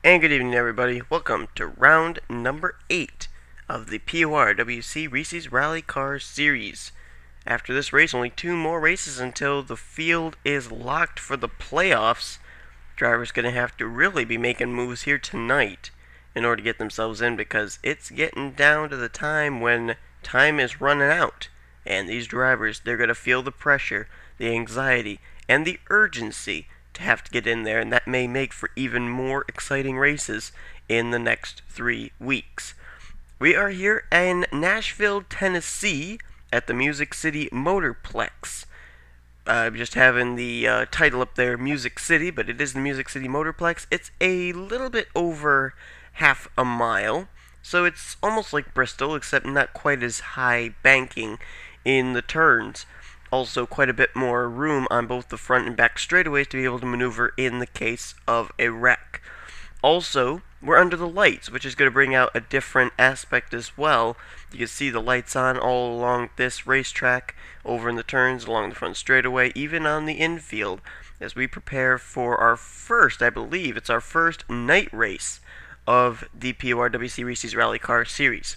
And good evening, everybody. Welcome to round number 8 of the PORWC Reese's Rally Car Series. After this race, only 2 more races until the field is locked for the playoffs. Drivers going to have to really be making moves here tonight in order to get themselves in, because it's getting down to the time when time is running out. And these drivers, they're going to feel the pressure, the anxiety, and the urgency to have to get in there, and that may make for even more exciting races in the next 3 weeks. We are here in Nashville, Tennessee at the Music City Motorplex. Just having the title up there, Music City, but it is the Music City Motorplex. It's a little bit over half a mile, so it's almost like Bristol, except not quite as high banking in the turns. Also quite a bit more room on both the front and back straightaways to be able to maneuver in the case of a wreck. Also, we're under the lights, which is going to bring out a different aspect as well. You can see the lights on all along this racetrack, over in the turns, along the front straightaway, even on the infield, as we prepare for our first, I believe, it's our first night race of the PORWC Reese's Rally Car Series.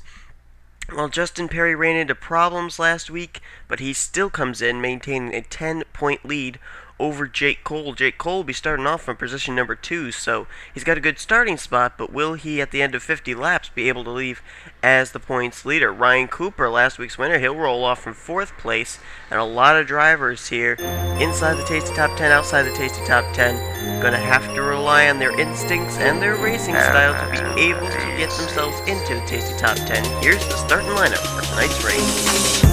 Well, Justin Perry ran into problems last week, but he still comes in maintaining a 10-point lead over Jake Cole. Jake Cole will be starting off from position number 2, so he's got a good starting spot, but will he, at the end of 50 laps, be able to leave as the points leader? Ryan Cooper, last week's winner, he'll roll off from 4th place, and a lot of drivers here, inside the Tasty Top 10, outside the Tasty Top 10, going to have to rely on their instincts and their racing style to be able to get themselves into the Tasty Top 10. Here's the starting lineup for tonight's race.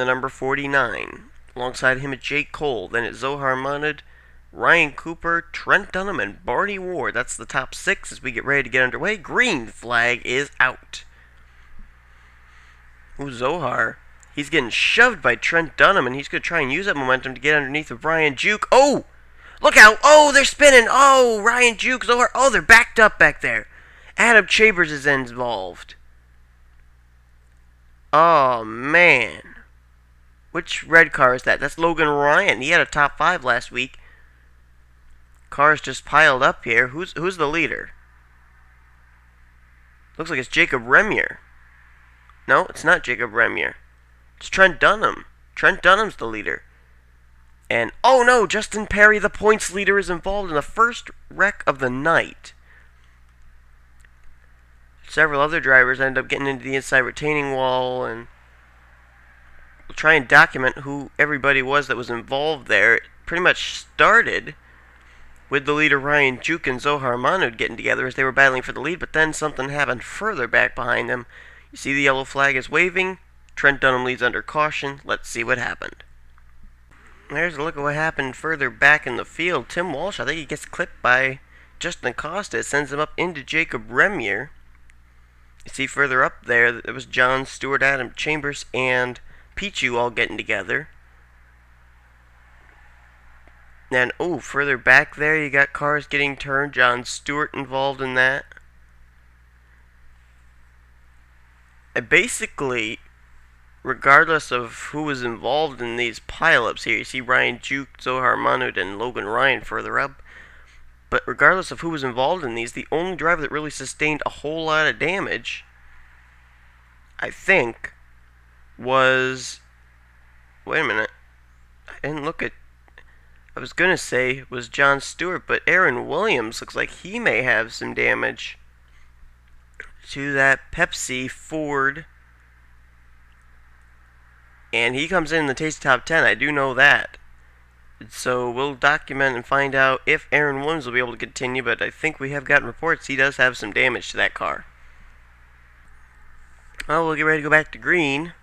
Number 49. Alongside him is Jake Cole. Then it's Zohar Mahmoud, Ryan Cooper, Trent Dunham, and Barney Ward. That's the top 6 as we get ready to get underway. Green flag is out. Ooh, Zohar. He's getting shoved by Trent Dunham, and he's going to try and use that momentum to get underneath of Ryan Juke. Oh! Look out! Oh, they're spinning! Oh, Ryan Juke, Zohar. Oh, they're backed up back there. Adam Chambers is involved. Oh, man. Which red car is that? That's Logan Ryan. He had a top 5 last week. Cars just piled up here. Who's the leader? Looks like it's Jacob Remier. No, it's not Jacob Remier. It's Trent Dunham. Trent Dunham's the leader. And, oh no, Justin Perry, the points leader, is involved in the first wreck of the night. Several other drivers end up getting into the inside retaining wall, and we'll try and document who everybody was that was involved there. It pretty much started with the leader Ryan Juke and Zohar Mahmoud getting together as they were battling for the lead, but then something happened further back behind them. You see the yellow flag is waving. Trent Dunham leads under caution. Let's see what happened. There's a look at what happened further back in the field. Tim Walsh, I think he gets clipped by Justin Acosta. It sends him up into Jacob Remier. You see further up there, it was John Stewart, Adam Chambers, and Pichu all getting together. And, oh, further back there, you got cars getting turned. John Stewart involved in that. And basically, regardless of who was involved in these pileups here, you see Ryan Juke, Zohar Mahmoud, and Logan Ryan further up. But regardless of who was involved in these, the only driver that really sustained a whole lot of damage, I think, was... Wait a minute. I didn't look at... I was going to say it was John Stewart, but Aaron Williams looks like he may have some damage to that Pepsi Ford. And he comes in the Tasty Top 10, I do know that. So we'll document and find out if Aaron Williams will be able to continue, but I think we have gotten reports he does have some damage to that car. Well, we'll get ready to go back to green.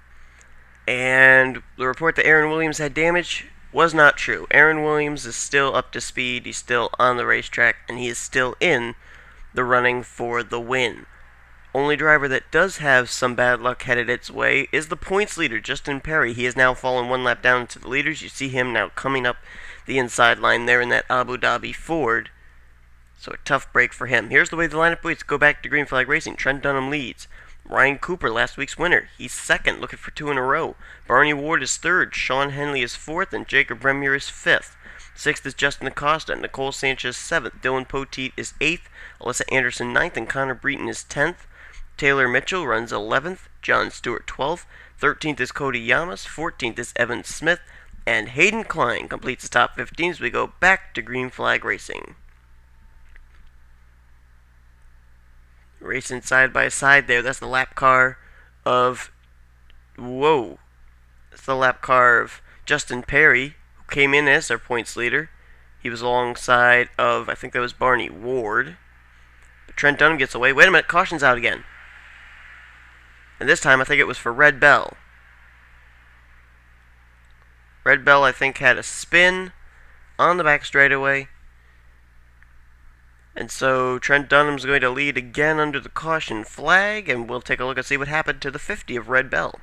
And the report that Aaron Williams had damage was not true. Aaron Williams is still up to speed, he's still on the racetrack, and he is still in the running for the win. Only driver that does have some bad luck headed its way is the points leader, Justin Perry. He has now fallen one lap down to the leaders. You see him now coming up the inside line there in that Abu Dhabi Ford. So a tough break for him. Here's the way the lineup waits. Go back to Green Flag Racing. Trent Dunham leads. Ryan Cooper, last week's winner. He's second, looking for 2 in a row. Barney Ward is third. Sean Henley is fourth, and Jacob Remier is fifth. Sixth is Justin Acosta. Nicole Sanchez seventh. Dylan Poteet is eighth. Alyssa Anderson ninth, and Connor Breton is 10th. Taylor Mitchell runs 11th. John Stewart 12th. 13th is Cody Yamas. 14th is Evan Smith. And Hayden Klein completes the top 15 as we go back to Green Flag Racing. Racing side by side there. That's the lap car of... Whoa. That's the lap car of Justin Perry, who came in as our points leader. He was alongside of, I think that was Barney Ward. But Trent Dunham gets away. Wait a minute, caution's out again. And this time I think it was for Red Bell. Red Bell, I think, had a spin on the back straightaway. And so Trent Dunham's going to lead again under the caution flag, and we'll take a look and see what happened to the 50 of Red Bell.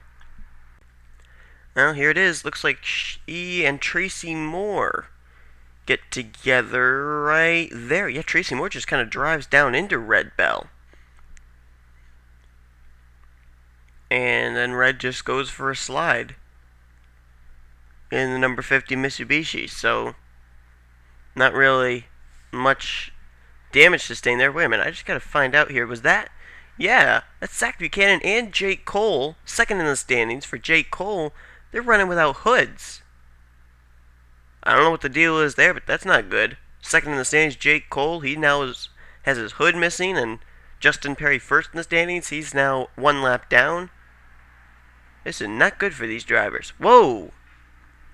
Well, here it is. Looks like she and Tracy Moore get together right there. Yeah, Tracy Moore just kind of drives down into Red Bell. And then Red just goes for a slide in the number 50 Mitsubishi. So, not really much damage sustained there. Wait a minute, I just gotta find out here. Was that? Yeah, that's Zach Buchanan and Jake Cole. Second in the standings for Jake Cole. They're running without hoods. I don't know what the deal is there, but that's not good. Second in the standings, Jake Cole. He now has his hood missing, and Justin Perry first in the standings. He's now one lap down. This is not good for these drivers. Whoa!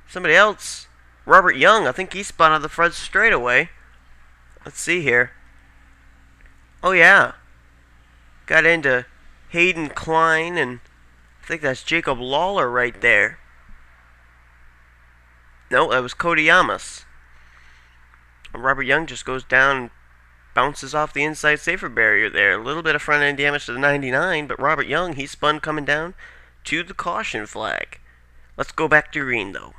Somebody else. Robert Young, I think he spun out the front straightaway. Let's see here. Oh yeah. Got into Hayden Klein, and I think that's Jacob Lawler right there. No, that was Cody Yamas. And Robert Young just goes down and bounces off the inside safer barrier there. A little bit of front end damage to the 99, but Robert Young, he spun coming down to the caution flag. Let's go back to green though.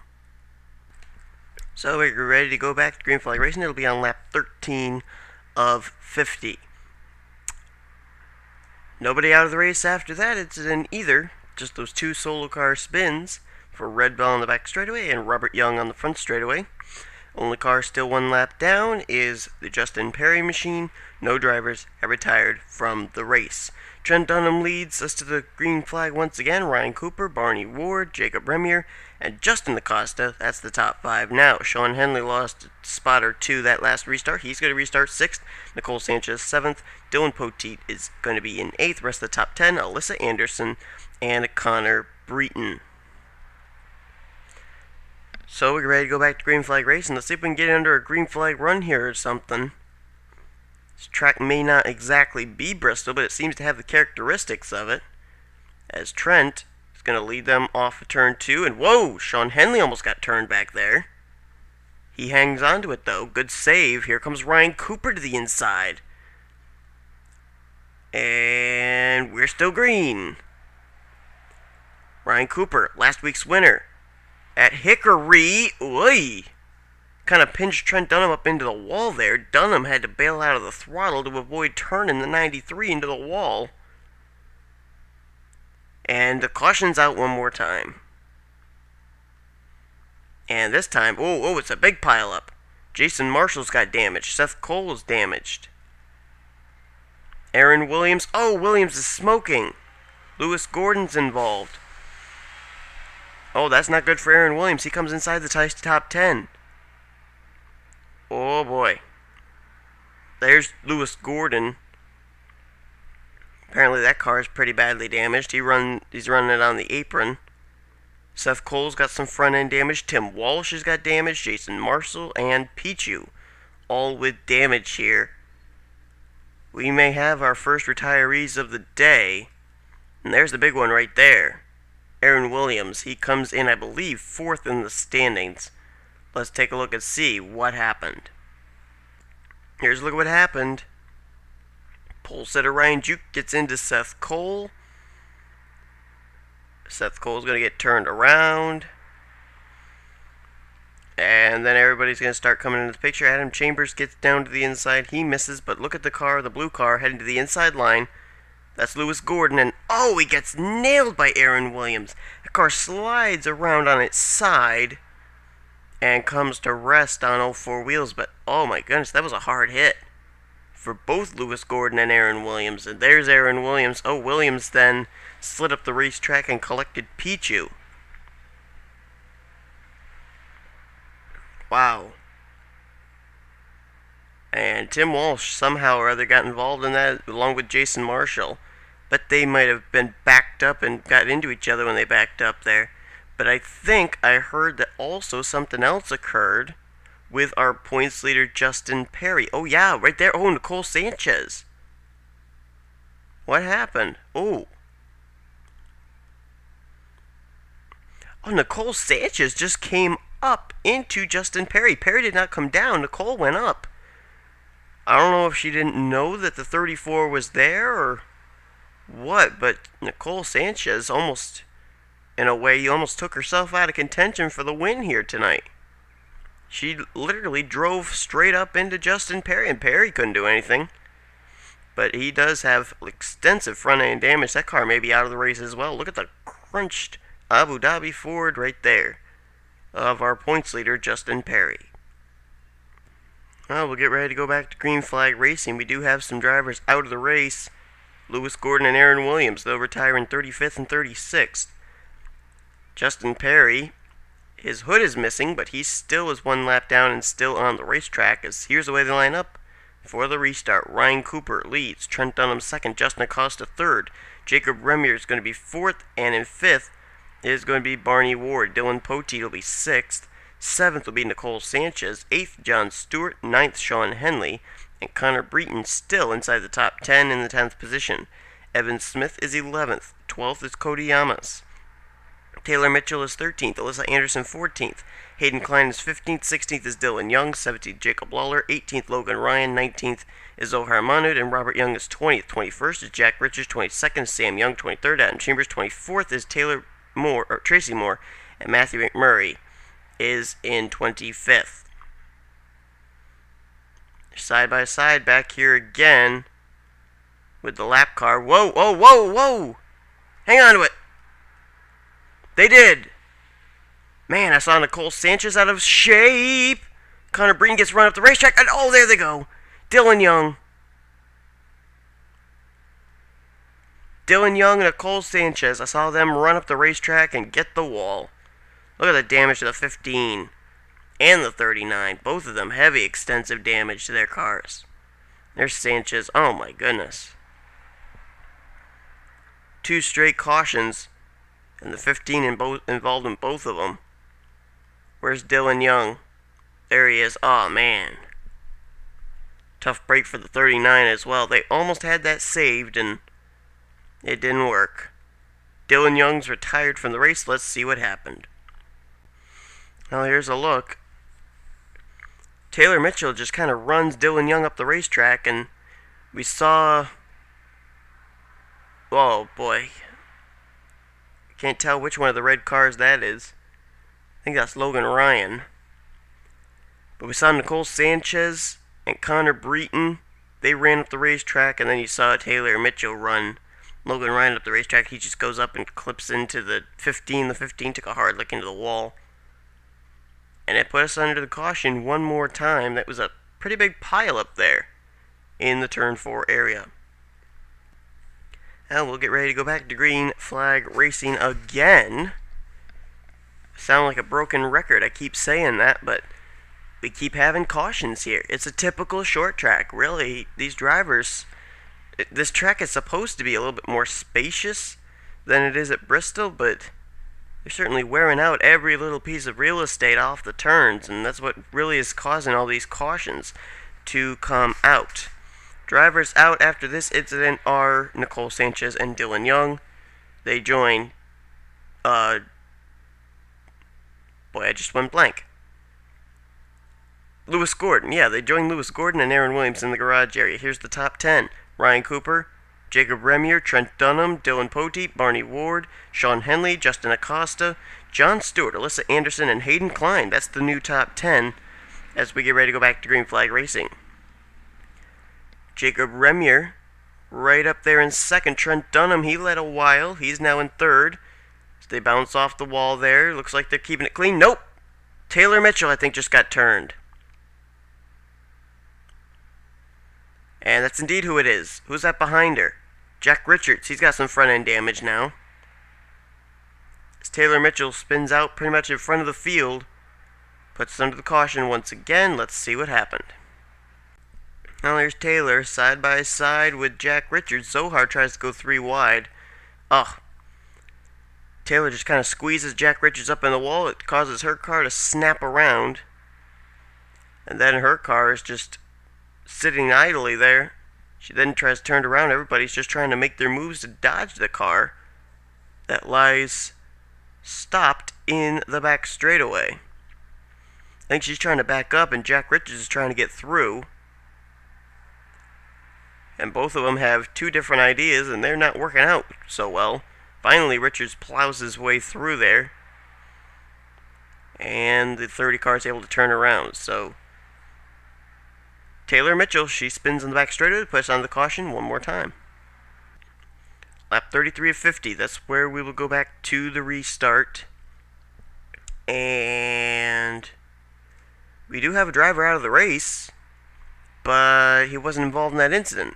So we're ready to go back to Green Flag Racing. It'll be on lap 13 of 50. Nobody out of the race after that. It's an either. Just those two solo car spins for Red Bell on the back straightaway and Robert Young on the front straightaway. Only car still one lap down is the Justin Perry machine. No drivers have retired from the race. Trent Dunham leads us to the green flag once again. Ryan Cooper, Barney Ward, Jacob Remier, and Justin Acosta. That's the top five now. Sean Henley lost a spot or two that last restart. He's going to restart 6th. Nicole Sanchez 7th. Dylan Poteet is going to be in 8th. Rest of the top 10, Alyssa Anderson and Connor Breton. So we're ready to go back to green flag racing. Let's see if we can get under a green flag run here or something. This track may not exactly be Bristol, but it seems to have the characteristics of it. As Trent is going to lead them off of turn 2. And whoa, Sean Henley almost got turned back there. He hangs on to it though. Good save. Here comes Ryan Cooper to the inside. And we're still green. Ryan Cooper, last week's winner at Hickory. Oy! Kind of pinched Trent Dunham up into the wall there. Dunham had to bail out of the throttle to avoid turning the 93 into the wall. And the caution's out one more time. And this time, oh, it's a big pileup. Jason Marshall's got damaged. Seth Cole is damaged. Aaron Williams. Oh, Williams is smoking. Lewis Gordon's involved. Oh, that's not good for Aaron Williams. He comes inside the top 10. Oh boy. There's Lewis Gordon. Apparently that car is pretty badly damaged. He's running it on the apron. Seth Cole's got some front end damage. Tim Walsh has got damage. Jason Marshall and Pichu, all with damage here. We may have our first retirees of the day. And there's the big one right there. Aaron Williams. He comes in, I believe, 4th in the standings. let's take a look and see what happened. Here's a look at what happened. Pole sitter Ryan Juke gets into Seth Cole. Seth Cole's going to get turned around. And then everybody's going to start coming into the picture. Adam Chambers gets down to the inside. He misses, but look at the car, the blue car, heading to the inside line. That's Lewis Gordon, and oh, he gets nailed by Aaron Williams. The car slides around on its side and comes to rest on all four wheels, but oh my goodness, that was a hard hit for both Lewis Gordon and Aaron Williams. And there's Aaron Williams. Oh, Williams then slid up the racetrack and collected Pichu. Wow. And Tim Walsh somehow or other got involved in that along with Jason Marshall. But they might have been backed up and got into each other when they backed up there. But I think I heard that also something else occurred with our points leader Justin Perry. Oh yeah, right there. Oh, Nicole Sanchez. What happened? Oh, Nicole Sanchez just came up into Justin Perry. Perry did not come down. Nicole went up. I don't know if she didn't know that the 34 was there or what, but Nicole Sanchez almost, in a way, almost took herself out of contention for the win here tonight. She literally drove straight up into Justin Perry, and Perry couldn't do anything. But he does have extensive front end damage. That car may be out of the race as well. Look at the crunched Abu Dhabi Ford right there of our points leader, Justin Perry. Well, we'll get ready to go back to green flag racing. We do have some drivers out of the race. Lewis Gordon and Aaron Williams, they'll retire in 35th and 36th. Justin Perry, his hood is missing, but he still is one lap down and still on the racetrack, as here's the way they line up for the restart. Ryan Cooper leads, Trent Dunham second, Justin Acosta third, Jacob Remier is going to be fourth, and in fifth is going to be Barney Ward. Dylan Poteet will be sixth. Seventh will be Nicole Sanchez. Eighth, John Stewart. Ninth, Sean Henley. And Connor Breton still inside the top 10 in the 10th position. Evan Smith is 11th. 12th is Cody Yamas. Taylor Mitchell is 13th. Alyssa Anderson 14th. Hayden Klein is 15th. 16th is Dylan Young. 17th, Jacob Lawler. 18th, Logan Ryan. 19th is Zohar Mahmoud. And Robert Young is 20th. 21st is Jack Richards. 22nd is Sam Young. 23rd, Adam Chambers. 24th is Tracy Moore. And Matthew McMurray is in 25th. Side by side back here again with the lap car. Whoa, whoa, whoa, whoa! Hang on to it. They did. Man, I saw Nicole Sanchez out of shape. Connor Breen gets run up the racetrack, and oh, there they go. Dylan Young. Dylan Young and Nicole Sanchez. I saw them run up the racetrack and get the wall. Look at the damage to the 15 and the 39. Both of them heavy, extensive damage to their cars. There's Sanchez. Oh my goodness. 2 straight cautions, and the 15 involved in both of them. Where's Dylan Young? There he is. Oh man. Tough break for the 39 as well. They almost had that saved, and it didn't work. Dylan Young's retired from the race. Let's see what happened. Now here's a look. Taylor Mitchell just kind of runs Dylan Young up the racetrack, and we saw... Oh boy. Can't tell which one of the red cars that is. I think that's Logan Ryan. But we saw Nicole Sanchez and Connor Breton. They ran up the racetrack, and then you saw Taylor Mitchell run Logan Ryan up the racetrack. He just goes up and clips into the 15. The 15 took a hard lick into the wall. And it put us under the caution one more time. That was a pretty big pile up there in the turn 4 area. Now we'll get ready to go back to green flag racing again. Sound like a broken record. I keep saying that, but we keep having cautions here. It's a typical short track. Really, these drivers... This track is supposed to be a little bit more spacious than it is at Bristol, but... They're certainly wearing out every little piece of real estate off the turns, and that's what really is causing all these cautions to come out. Drivers out after this incident are Nicole Sanchez and Dylan Young. They join, boy, I just went blank. Lewis Gordon. Yeah, they joined Lewis Gordon and Aaron Williams in the garage area. Here's the top 10. Ryan Cooper, Jacob Remier, Trent Dunham, Dylan Poteet, Barney Ward, Sean Henley, Justin Acosta, John Stewart, Alyssa Anderson, and Hayden Klein. That's the new top 10 as we get ready to go back to Green Flag Racing. Jacob Remier, right up there in second. Trent Dunham, he led a while. He's now in third. So they bounce off the wall there. Looks like they're keeping it clean. Nope. Taylor Mitchell, I think, just got turned. And that's indeed who it is. Who's that behind her? Jack Richards. He's got some front end damage now. As Taylor Mitchell spins out pretty much in front of the field. Puts it under the caution once again. Let's see what happened. Now there's Taylor side by side with Jack Richards. Zohar tries to go 3 wide. Ugh. Taylor just kind of squeezes Jack Richards up in the wall. It causes her car to snap around. And then her car is just sitting idly there. She then tries to turn around. Everybody's just trying to make their moves to dodge the car that lies stopped in the back straightaway. I think she's trying to back up and Jack Richards is trying to get through. And both of them have 2 different ideas and they're not working out so well. Finally, Richards plows his way through there. And the 30 car is able to turn around. So Taylor Mitchell, she spins in the back straightaway, puts on the caution one more time. Lap 33 of 50, that's where we will go back to the restart. And we do have a driver out of the race, but he wasn't involved in that incident.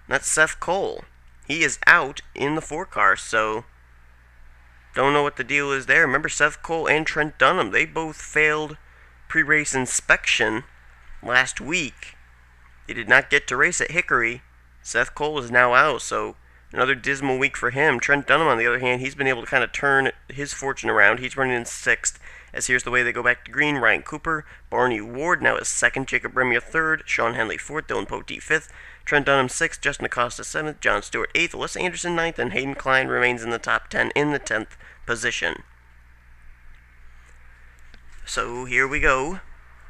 That's Seth Cole. He is out in the 4 car, so don't know what the deal is there. Remember, Seth Cole and Trent Dunham, they both failed pre-race inspection last week. They did not get to race at Hickory. Seth Cole is now out, so another dismal week for him. Trent Dunham, on the other hand, he's been able to kind of turn his fortune around. He's running in 6th, as here's the way they go back to green. Ryan Cooper, Barney Ward now is 2nd, Jacob Remier 3rd, Sean Henley 4th, Dylan Poteet 5th, Trent Dunham 6th, Justin Acosta 7th, John Stewart 8th, Alyssa Anderson 9th, and Hayden Klein remains in the top 10 in the 10th position. So here we go.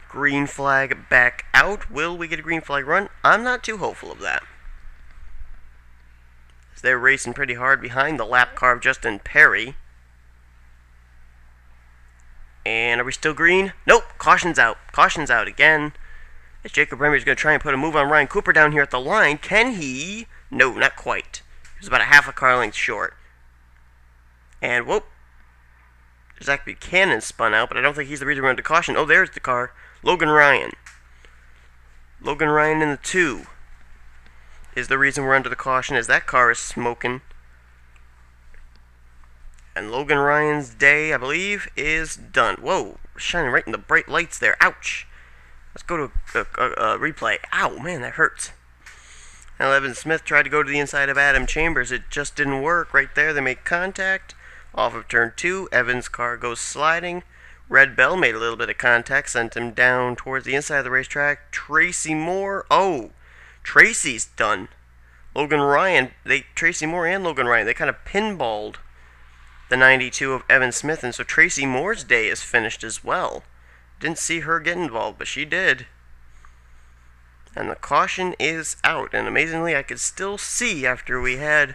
Green flag back out. Will we get a green flag run? I'm not too hopeful of that. As they're racing pretty hard behind the lap car of Justin Perry. And are we still green? Nope. Caution's out. Caution's out again. As Jacob Remier is going to try and put a move on Ryan Cooper down here at the line. Can he? No, not quite. He was about a half a car length short. And whoop. Zach Buchanan spun out, but I don't think he's the reason we're under caution. Oh, there's the car. Logan Ryan. Logan Ryan in the 2 is the reason we're under the caution, as that car is smoking. And Logan Ryan's day, I believe, is done. Whoa, shining right in the bright lights there. Ouch. Let's go to a replay. Ow, man, that hurts. Now, Evan Smith tried to go to the inside of Adam Chambers. It just didn't work. Right there, they make contact. Off of turn 2, Evan's car goes sliding. Red Bell made a little bit of contact, sent him down towards the inside of the racetrack. Tracy Moore, oh, Tracy's done. Logan Ryan, Tracy Moore and Logan Ryan, they kind of pinballed the 92 of Evan Smith, and so Tracy Moore's day is finished as well. Didn't see her get involved, but she did. And the caution is out, and amazingly I could still see after we had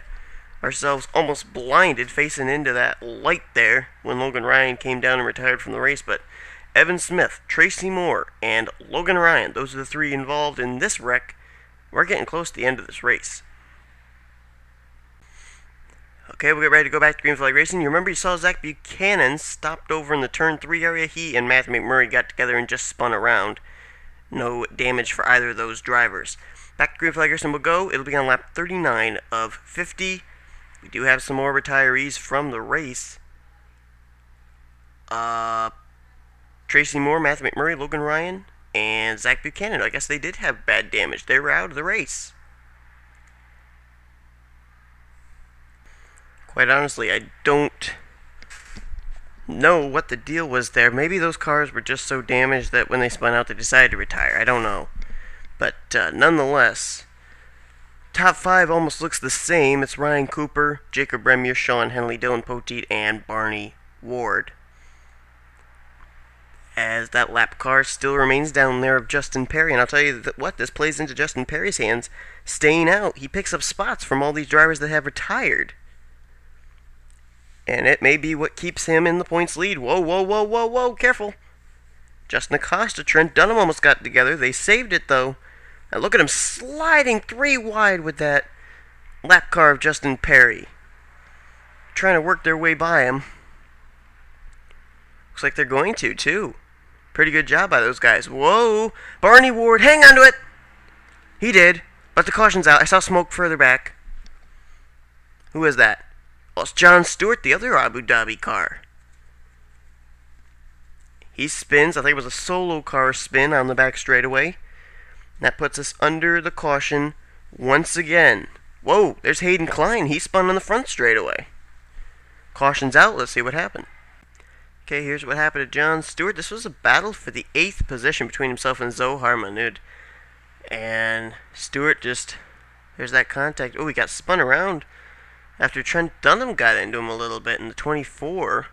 ourselves almost blinded facing into that light there when Logan Ryan came down and retired from the race. But Evan Smith, Tracy Moore, and Logan Ryan, those are the 3 involved in this wreck. We're getting close to the end of this race. Okay, we'll get ready to go back to Green Flag Racing. You remember you saw Zach Buchanan stopped over in the turn 3 area. He and Matthew McMurray got together and just spun around. No damage for either of those drivers. Back to Green Flag Racing we'll go. It'll be on lap 39 of 50. We do have some more retirees from the race. Tracy Moore, Matthew McMurray, Logan Ryan, and Zach Buchanan. I guess they did have bad damage. They were out of the race. Quite honestly, I don't know what the deal was there. Maybe those cars were just so damaged that when they spun out they decided to retire. I don't know. But nonetheless, top 5 almost looks the same. It's Ryan Cooper, Jacob Remier, Sean Henley, Dylan Poteet, and Barney Ward. as that lap car still remains down there of Justin Perry. And I'll tell you what, this plays into Justin Perry's hands, staying out. He picks up spots from all these drivers that have retired. And it may be what keeps him in the points lead. Whoa, whoa, whoa, whoa, whoa, careful. Justin Acosta, Trent Dunham almost got together. They saved it, though. And look at him sliding 3 wide with that lap car of Justin Perry. Trying to work their way by him. Looks like they're going to, too. Pretty good job by those guys. Whoa! Barney Ward, hang on to it! He did, but the caution's out. I saw smoke further back. Who is that? Oh, it's John Stewart, the other Abu Dhabi car. He spins. I think it was a solo car spin on the back straightaway. That puts us under the caution once again. Whoa, there's Hayden Klein. He spun on the front straightaway. Caution's out. Let's see what happened. Okay, here's what happened to John Stewart. This was a battle for the 8th position between himself and Zohar Mahmoud. And Stewart just... There's that contact. Oh, he got spun around after Trent Dunham got into him a little bit in the 24.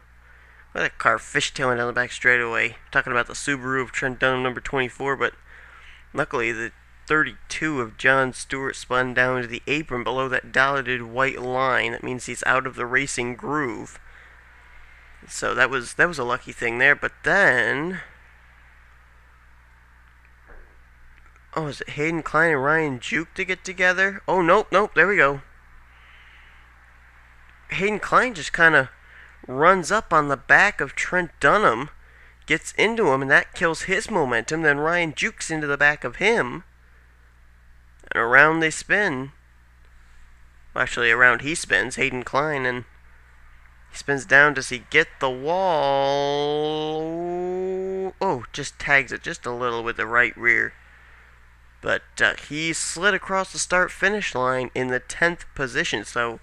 Well, that car fishtailing down the back straightaway. Talking about the Subaru of Trent Dunham number 24, but luckily the 32 of John Stewart spun down to the apron below that dotted white line. That means he's out of the racing groove. So that was a lucky thing there. But then, oh, is it Hayden Klein and Ryan Juke to get together? Oh, nope, there we go. Hayden Klein just kind of runs up on the back of Trent Dunham, gets into him, and that kills his momentum. Then Ryan Jukes into the back of him, and around they spin. Well, actually, around he spins, Hayden Klein, and he spins down. Does he get the wall? Oh, just tags it just a little with the right rear. But he slid across the start-finish line in the 10th position, so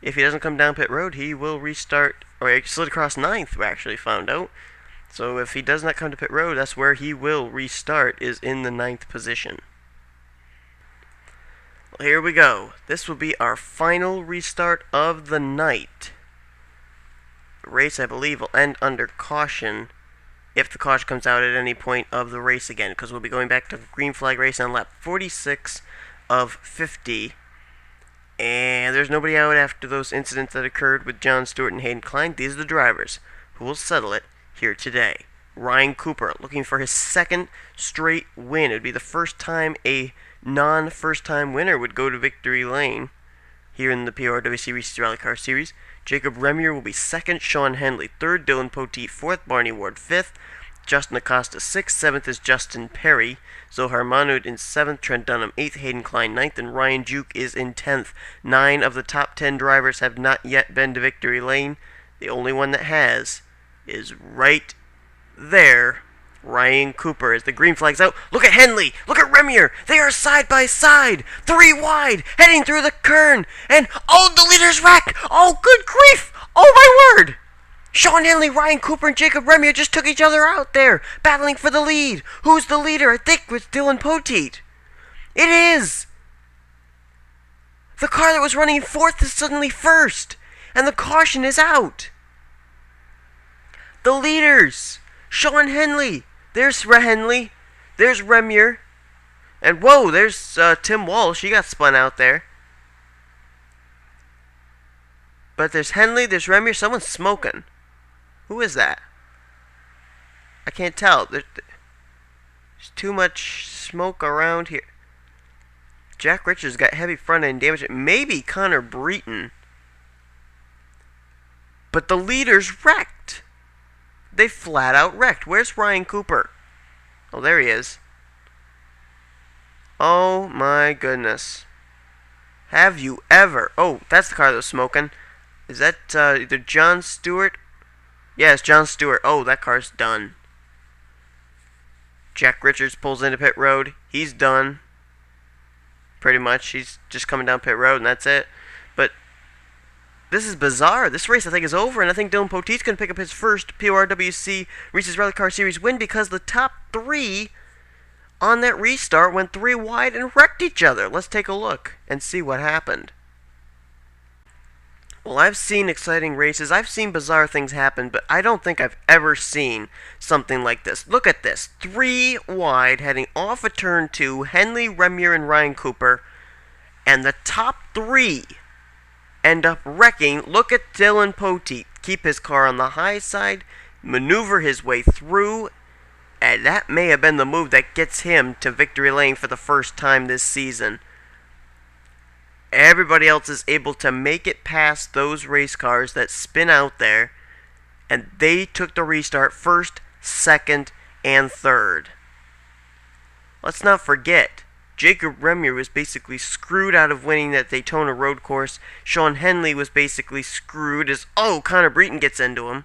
if he doesn't come down pit road, he will restart. Or he slid across 9th, we actually found out. So if he does not come to pit road, that's where he will restart, is in the 9th position. Well, here we go. This will be our final restart of the night. The race, I believe, will end under caution if the caution comes out at any point of the race again, because we'll be going back to the green flag race on lap 46 of 50. And there's nobody out after those incidents that occurred with John Stewart and Hayden Klein. These are the drivers who will settle it here today. Ryan Cooper, looking for his 2nd straight win. It would be the first time a non-first-time winner would go to victory lane here in the PORWC Reese Rally Car Series. Jacob Remier will be 2nd, Sean Henley 3rd, Dylan Poteet 4th, Barney Ward 5th, Justin Acosta 6th, 7th is Justin Perry, Zohar Mahmoud in 7th, Trent Dunham 8th, Hayden Klein 9th, and Ryan Juke is in 10th. 9 of the top 10 drivers have not yet been to victory lane. The only one that has is right there, Ryan Cooper. As the green flag's out, look at Henley, look at Remier. They are side by side, 3 wide, heading through the kern, and oh, the leader's wreck. Oh, good grief. Oh, my word. Sean Henley, Ryan Cooper, and Jacob Remier just took each other out there, battling for the lead. Who's the leader? I think it's Dylan Poteet. It is! The car that was running 4th is suddenly 1st, and the caution is out. The leaders, Sean Henley. There's Henley. There's Remier. And whoa, there's Tim Walsh. He got spun out there. But there's Henley, there's Remier. Someone's smoking. Who is that? I can't tell. There's too much smoke around here. Jack Richards got heavy front end damage. It may be Connor Breton. But the leader's wrecked. They flat out wrecked. Where's Ryan Cooper? Oh, there he is. Oh my goodness. Have you ever... Oh, that's the car that was smoking. Is that either John Stewart? Yeah, it's John Stewart. Oh, that car's done. Jack Richards pulls into pit road. He's done. Pretty much. He's just coming down pit road, and that's it. But this is bizarre. This race, I think, is over, and I think Dylan Poteet's going to pick up his first PORWC Reese's Rally Car Series win because the top 3 on that restart went 3 wide and wrecked each other. Let's take a look and see what happened. Well, I've seen exciting races, I've seen bizarre things happen, but I don't think I've ever seen something like this. Look at this. 3 wide, heading off of turn 2, Henley, Remier, and Ryan Cooper, and the top 3 end up wrecking. Look at Dylan Poteet keep his car on the high side, maneuver his way through, and that may have been the move that gets him to victory lane for the first time this season. Everybody else is able to make it past those race cars that spin out there, and they took the restart first, second, and third. Let's not forget, Jacob Remier was basically screwed out of winning that Daytona road course. Sean Henley was basically screwed as, Connor Breton gets into him.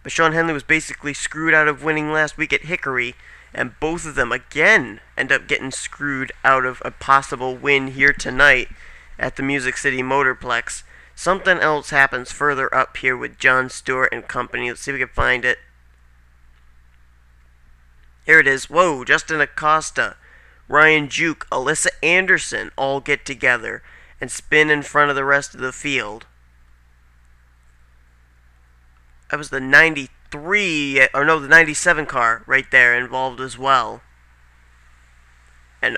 But Sean Henley was basically screwed out of winning last week at Hickory, and both of them again end up getting screwed out of a possible win here tonight at the Music City Motorplex. Something else happens further up here with John Stewart and company. Let's see if we can find it. Here it is. Whoa, Justin Acosta, Ryan Juke, Alyssa Anderson all get together and spin in front of the rest of the field. That was the the 97 car right there involved as well. And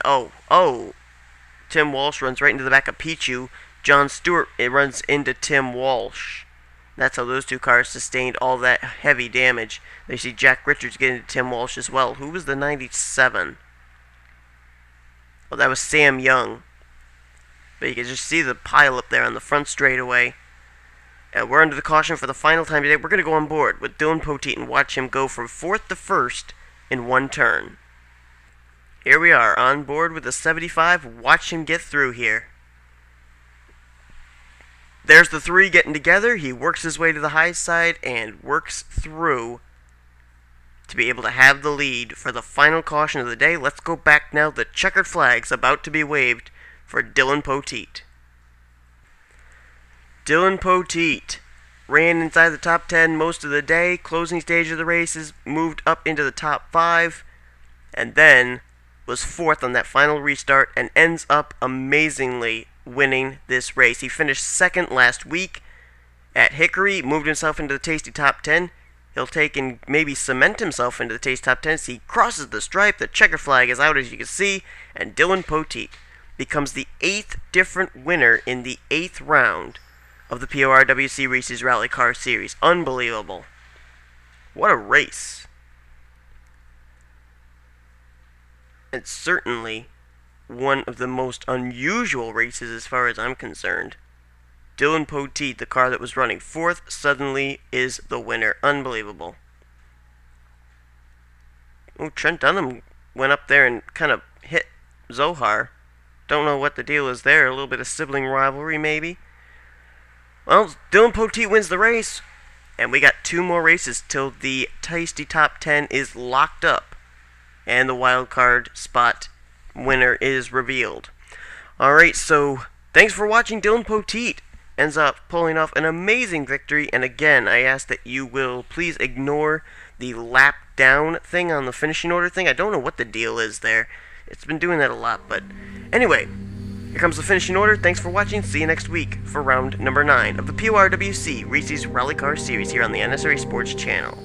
Tim Walsh runs right into the back of Pichu. John Stewart runs into Tim Walsh. That's how those two cars sustained all that heavy damage. They see Jack Richards get into Tim Walsh as well. Who was the 97? Oh, that was Sam Young. But you can just see the pile up there on the front straightaway. We're under the caution for the final time today. We're going to go on board with Dylan Poteet and watch him go from 4th to 1st in one turn. Here we are on board with the 75. Watch him get through here. There's the 3 getting together. He works his way to the high side and works through to be able to have the lead for the final caution of the day. Let's go back now. The checkered flag's about to be waved for Dylan Poteet. Dylan Poteet ran inside the top 10 most of the day. Closing stage of the races, moved up into the top 5, and then was 4th on that final restart and ends up amazingly winning this race. He finished 2nd last week at Hickory, moved himself into the Tasty top 10. He'll take and maybe cement himself into the Tasty top 10. So he crosses the stripe, the checker flag is out as you can see, and Dylan Poteet becomes the 8th different winner in the 8th round of the PORWC Reese's Rally Car Series. Unbelievable. What a race. It's certainly one of the most unusual races as far as I'm concerned. Dylan Poteet, the car that was running 4th, suddenly is the winner. Unbelievable. Oh, Trent Dunham went up there and kind of hit Zohar. Don't know what the deal is there. A little bit of sibling rivalry, maybe. Well, Dylan Poteet wins the race, and we got 2 more races till the Tasty Top 10 is locked up, and the wild card spot winner is revealed. Alright, so thanks for watching. Dylan Poteet ends up pulling off an amazing victory, and again, I ask that you will please ignore the lap down thing on the finishing order thing. I don't know what the deal is there. It's been doing that a lot, but anyway, here comes the finishing order. Thanks for watching. See you next week for round number 9 of the PORWC Reese's Rally Car Series here on the NSRA Sports Channel.